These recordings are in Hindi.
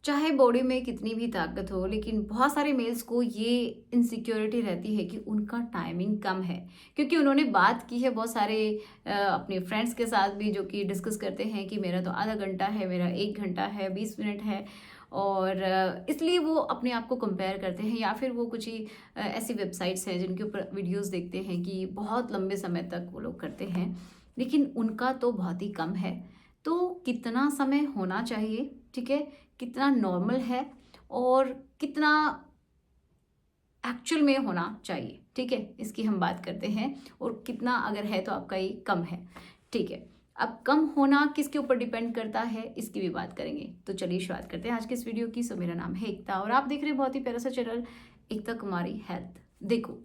चाहे बॉडी में कितनी भी ताकत हो, लेकिन बहुत सारे मेल्स को ये इनसिक्योरिटी रहती है कि उनका टाइमिंग कम है। क्योंकि उन्होंने बात की है बहुत सारे अपने फ्रेंड्स के साथ भी, जो कि डिस्कस करते हैं कि मेरा तो आधा घंटा है, मेरा 1 घंटा है, 20 मिनट है। और इसलिए वो अपने आप को कंपेयर करते हैं, या फिर वो कुछ ही ऐसी वेबसाइट्स हैं जिनके ऊपर वीडियोस देखते हैं कि बहुत लंबे समय तक वो लोग करते हैं, लेकिन उनका तो बहुत ही कम है। तो कितना समय होना चाहिए, ठीक है, कितना नॉर्मल है, और कितना एक्चुअल में होना चाहिए, ठीक है, इसकी हम बात करते हैं। और कितना अगर है तो आपका ये कम है, ठीक है। अब कम होना किसके ऊपर डिपेंड करता है, इसकी भी बात करेंगे। तो चलिए शुरुआत करते हैं आज के इस वीडियो की। सो मेरा नाम है एकता और आप देख रहे हैं बहुत ही प्यारा सा चैनल एकता कुमारी हेल्थ। देखो,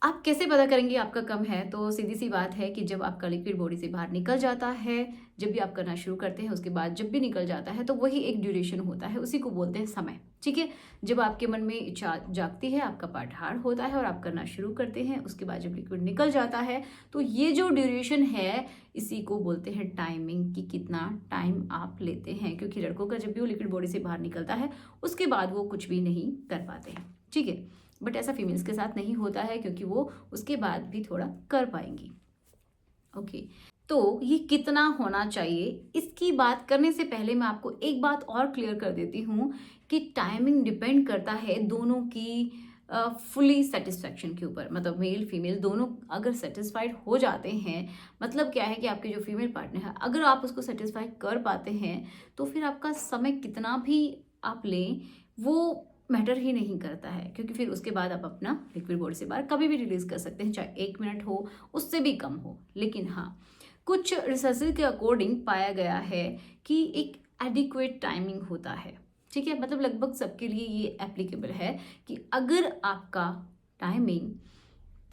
आप कैसे पता करेंगे आपका कम है? तो सीधी सी बात है कि जब आपका लिक्विड बॉडी से बाहर निकल जाता है, जब भी आप करना शुरू करते हैं, उसके बाद जब भी निकल जाता है, तो वही एक ड्यूरेशन होता है, उसी को बोलते हैं समय, ठीक है। जब आपके मन में इच्छा जागती है, आपका पार्ट हार्ड होता है और आप करना शुरू करते हैं, उसके बाद जब लिक्विड निकल जाता है, तो ये जो ड्यूरेशन है, इसी को बोलते हैं टाइमिंग, कि कितना टाइम आप लेते हैं। क्योंकि लड़कों का जब भी वो लिक्विड बॉडी से बाहर निकलता है, उसके बाद वो कुछ भी नहीं कर पाते हैं, ठीक है। बट ऐसा फीमेल्स के साथ नहीं होता है, क्योंकि वो उसके बाद भी थोड़ा कर पाएंगी। ओके, तो ये कितना होना चाहिए, इसकी बात करने से पहले मैं आपको एक बात और क्लियर कर देती हूँ कि टाइमिंग डिपेंड करता है दोनों की फुली सेटिस्फैक्शन के ऊपर। मतलब मेल फीमेल दोनों अगर सेटिस्फाइड हो जाते हैं, मतलब क्या है कि आपके जो फीमेल पार्टनर है, अगर आप उसको सेटिस्फाई कर पाते हैं, तो फिर आपका समय कितना भी आप लें, वो मैटर ही नहीं करता है। क्योंकि फिर उसके बाद आप अपना लिक्विड बॉडी से बाहर कभी भी रिलीज कर सकते हैं, चाहे 1 मिनट हो, उससे भी कम हो। लेकिन हाँ, कुछ रिसर्च के अकॉर्डिंग पाया गया है कि एक एडिक्वेट टाइमिंग होता है, ठीक है। मतलब लगभग सबके लिए ये एप्लीकेबल है कि अगर आपका टाइमिंग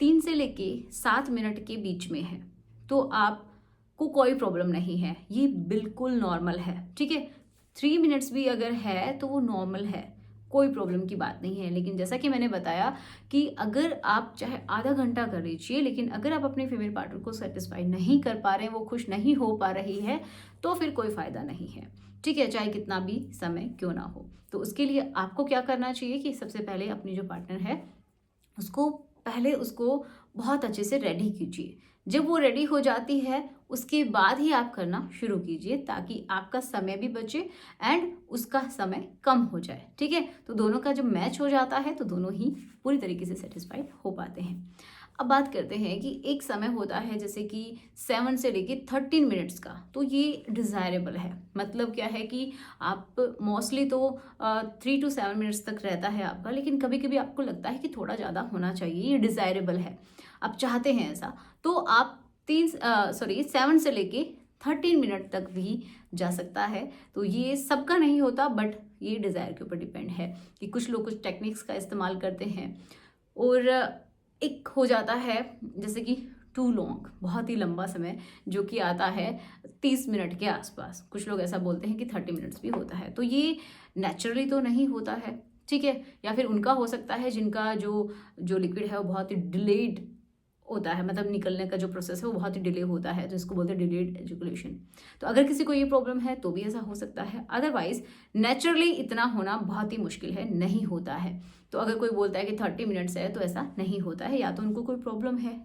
3 से लेके 7 मिनट के बीच में है, तो आपको कोई प्रॉब्लम नहीं है, ये बिल्कुल नॉर्मल है, ठीक है। 3 मिनट्स भी अगर है तो वो नॉर्मल है, कोई प्रॉब्लम की बात नहीं है। लेकिन जैसा कि मैंने बताया कि अगर आप चाहे आधा घंटा कर लीजिए, लेकिन अगर आप अपने फीमेल पार्टनर को सेटिस्फाई नहीं कर पा रहे हैं, वो खुश नहीं हो पा रही है, तो फिर कोई फायदा नहीं है, ठीक है, चाहे कितना भी समय क्यों ना हो। तो उसके लिए आपको क्या करना चाहिए कि सबसे पहले अपनी जो पार्टनर है, उसको बहुत अच्छे से रेडी कीजिए। जब वो रेडी हो जाती है, उसके बाद ही आप करना शुरू कीजिए, ताकि आपका समय भी बचे एंड उसका समय कम हो जाए, ठीक है। तो दोनों का जब मैच हो जाता है, तो दोनों ही पूरी तरीके से सेटिस्फाइड हो पाते हैं। अब बात करते हैं कि एक समय होता है जैसे कि 7 से लेके 13 मिनट्स का, तो ये डिज़ायरेबल है। मतलब क्या है कि आप मोस्टली तो 3 to 7 मिनट्स तक रहता है आपका, लेकिन कभी कभी आपको लगता है कि थोड़ा ज़्यादा होना चाहिए, ये डिज़ायरेबल है, आप चाहते हैं ऐसा, तो आप 7 से लेके 13 मिनट तक भी जा सकता है। तो ये सबका नहीं होता, बट ये डिज़ायर के ऊपर डिपेंड है कि कुछ लोग कुछ टेक्निक्स का इस्तेमाल करते हैं। और एक हो जाता है जैसे कि टू लॉन्ग, बहुत ही लंबा समय, जो कि आता है 30 मिनट के आसपास। कुछ लोग ऐसा बोलते हैं कि 30 मिनट्स भी होता है। तो ये नेचुरली तो नहीं होता है, ठीक है। या फिर उनका हो सकता है जिनका जो जो लिक्विड है वो बहुत ही डिलेड होता है, मतलब निकलने का जो प्रोसेस है वो बहुत ही डिले होता है, तो इसको बोलते हैं डिलेड एजुकुलेशन। तो अगर किसी को ये प्रॉब्लम है तो भी ऐसा हो सकता है। अदरवाइज नेचुरली इतना होना बहुत ही मुश्किल है, नहीं होता है। तो अगर कोई बोलता है कि 30 मिनट्स है, तो ऐसा नहीं होता है, या तो उनको कोई प्रॉब्लम है,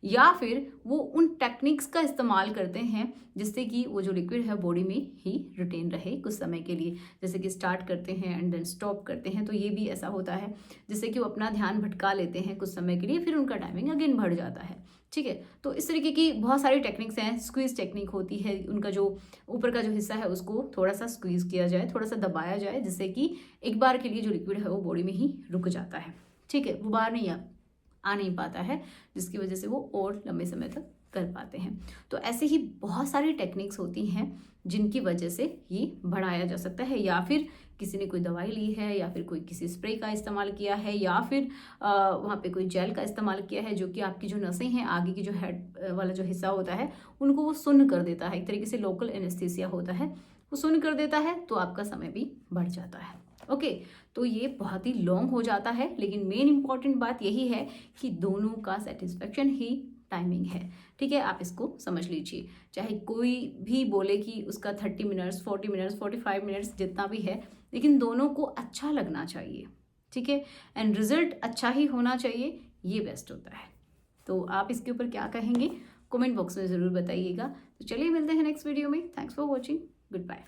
या फिर वो उन टेक्निक्स का इस्तेमाल करते हैं जिससे कि वो जो लिक्विड है बॉडी में ही रिटेन रहे कुछ समय के लिए। जैसे कि स्टार्ट करते हैं एंड देन स्टॉप करते हैं, तो ये भी ऐसा होता है जिससे कि वो अपना ध्यान भटका लेते हैं कुछ समय के लिए, फिर उनका टाइमिंग अगेन बढ़ जाता है, ठीक है। तो इस तरीके की बहुत सारी टेक्निक्स हैं। स्क्वीज टेक्निक होती है, उनका जो ऊपर का जो हिस्सा है उसको थोड़ा सा स्क्वीज किया जाए, थोड़ा सा दबाया जाए, जिससे कि एक बार के लिए जो लिक्विड है वो बॉडी में ही रुक जाता है, ठीक है, वो बाहर नहीं आ नहीं पाता है, जिसकी वजह से वो और लंबे समय तक कर पाते हैं। तो ऐसे ही बहुत सारी टेक्निक्स होती हैं जिनकी वजह से ये बढ़ाया जा सकता है, या फिर किसी ने कोई दवाई ली है, या फिर कोई किसी स्प्रे का इस्तेमाल किया है, या फिर वहाँ पे कोई जेल का इस्तेमाल किया है, जो कि आपकी जो नसें हैं, आगे की जो हेड वाला जो हिस्सा होता है, उनको वो सुन्न कर देता है। एक तरीके से लोकल एनेस्थीसिया होता है, वो सुन्न कर देता है, तो आपका समय भी बढ़ जाता है। ओके, तो ये बहुत ही लॉन्ग हो जाता है, लेकिन मेन इंपॉर्टेंट बात यही है कि दोनों का सेटिस्फेक्शन ही टाइमिंग है। ठीक है, आप इसको समझ लीजिए। चाहे कोई भी बोले कि उसका 30 मिनट्स, 40 मिनट्स, 45 मिनट्स जितना भी है, लेकिन दोनों को अच्छा लगना चाहिए। ठीक है, एंड रिजल्ट अच्छा ही होना चाहिए, ये बेस्ट होता है। तो आप इसके ऊपर क्या कहेंगे कमेंट बॉक्स में ज़रूर बताइएगा। तो चलिए मिलते हैं नेक्स्ट वीडियो में। Thanks for watching, good bye.